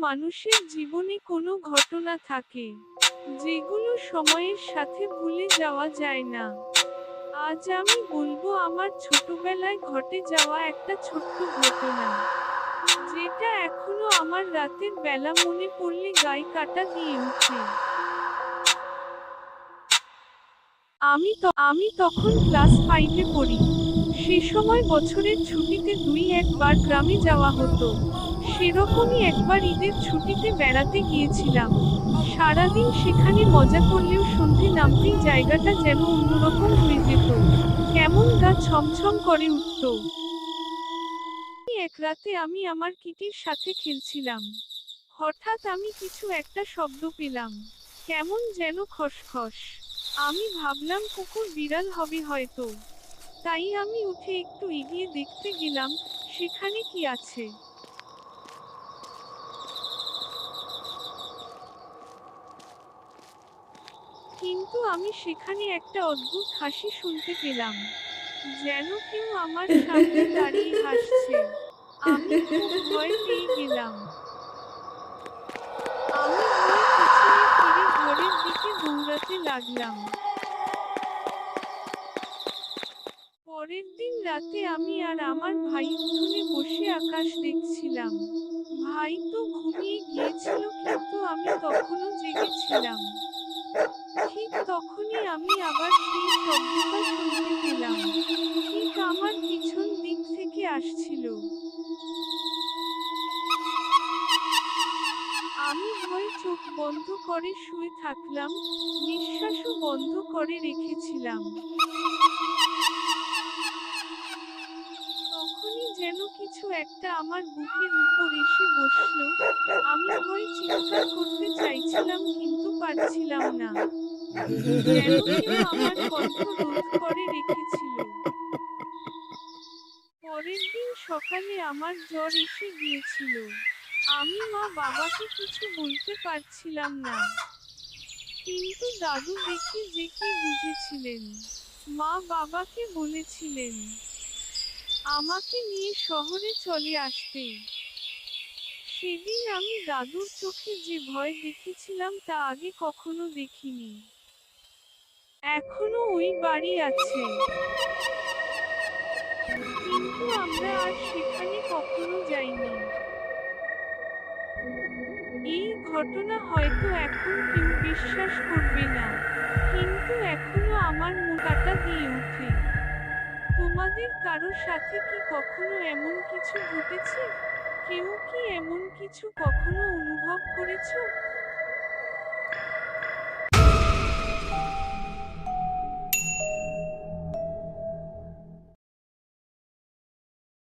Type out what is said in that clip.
মানুষের জীবনে কোনো ঘটনা থাকে, যেগুলো সময়ের সাথে ভুলে যাওয়া যায় না। আজ আমি বলবো আমার ছোটবেলায় ঘটে যাওয়া একটা ছোট্ট ঘটনা, যেটা এখনো আমার রাতের বেলা মনে পড়লে গায়ে কাঁটা দিয়ে উঠে। আমি তখন ক্লাস 5-এ পড়ি। সে সময় বছরের ছুটিতে 2-1 বার গ্রামে যাওয়া হতো। সেরকমই একবার ঈদের ছুটিতে বেড়াতে গিয়েছিলাম। সারাদিন সেখানে মজা করলেও সন্ধে নামতেই জায়গাটা যেন অন্যরকম হয়ে যেত। কেমন গা ছমছম করে উঠত। এক রাতে আমি আমার কিটির সাথে খেলছিলাম। হঠাৎ আমি কিছু একটা শব্দ পেলাম। কেমন যেন খসখস। আমি ভাবলাম কুকুর বিড়াল হবে হয়তো। তাই আমি উঠে একটু এগিয়ে দেখতে গেলাম, সেখানে কি আছে। কিন্তু আমি সেখানে একটা অদ্ভুত হাসি শুনতে পেলাম। যেন কেউ আমার সামনে দাঁড়িয়ে হাসছে। আমি খুব ভয় পেয়ে গেলাম। আমি ভয়ে পিছনে ফিরে ঘরের দিকে দৌড়াতে লাগলাম। পরের দিন রাতে আমি আর আমার ভাই উঠোনে বসে আকাশ দেখছিলাম। ভাই তো ঘুমিয়ে গিয়েছিল কিন্তু আমি তখনও জেগেছিলাম। ঠিক তখনই আমি আবার সেই শব্দটা শুনতে পেলাম। ঠিক আমার পিছন দিক থেকে আসছিল। আমি ভয়ে চোখ বন্ধ করে শুয়ে থাকলাম, নিঃশ্বাসও বন্ধ করে রেখেছিলাম। তখনই যেন কিছু একটা আমার বুকের উপর এসে বসলো। আমি ভয়ে চিৎকার করতে চাইছিলাম কিন্তু পারছিলাম না। যেন কেউ আমার কণ্ঠ রোধ করে রেখেছিল। পরের দিন সকালে আমার জ্বর এসে গিয়েছিল। আমি মা বাবাকে কিছু বলতে পারছিলাম না। কিন্তু দাদু দেখে যে কি বুঝেছিলেন। মা বাবাকে বলেছিলেন আমাকে নিয়ে শহরে চলে আসতে। সেদিন আমি দাদুর চোখে যে ভয় দেখেছিলাম তা আগে কখনো দেখিনি। এখনো ওই বাড়ি আছে, কিন্তু আমরা আর সেখানে কখনো যাইনি। এই ঘটনা হয়তো এখন কেউ বিশ্বাস করবে না, কিন্তু এখনো আমার কাঁটা দিয়ে ওঠে। তোমাদের কারো সাথে কি কখনো এমন কিছু ঘটেছে? কেউ কি এমন কিছু কখনো অনুভব করেছো?